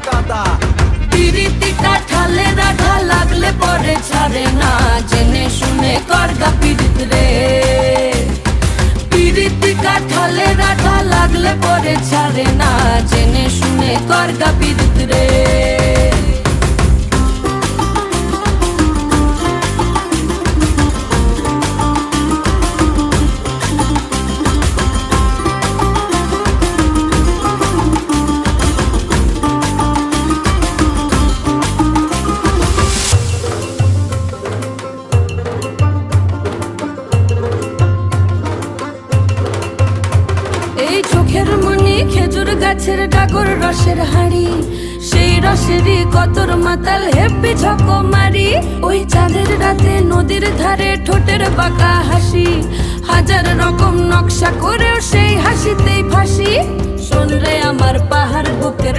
গাদা। পিরিতি কাঠালে রাধা লাগলে পরে ছাড়ে না, জেনে শুনে করগা পিরিত রে। পিরিতি কাঠালে রাধা লাগলে পরে ছাড়ে না, জেনে শুনে করগা পিরিত রে। এই চোখের মনি খেজুর গাছের ডাগর রসের হাড়ি, সেই রসেরই কতর মাতাল হেপি ঝকো মারি। ওই চাঁদের রাতে নদীর ধারে ঠোঁটের বাঁকা হাসি, হাজার রকম নকশা করেও সেই হাসিতেই ফাঁসি। শোন রে আমার পাহাড় বুকের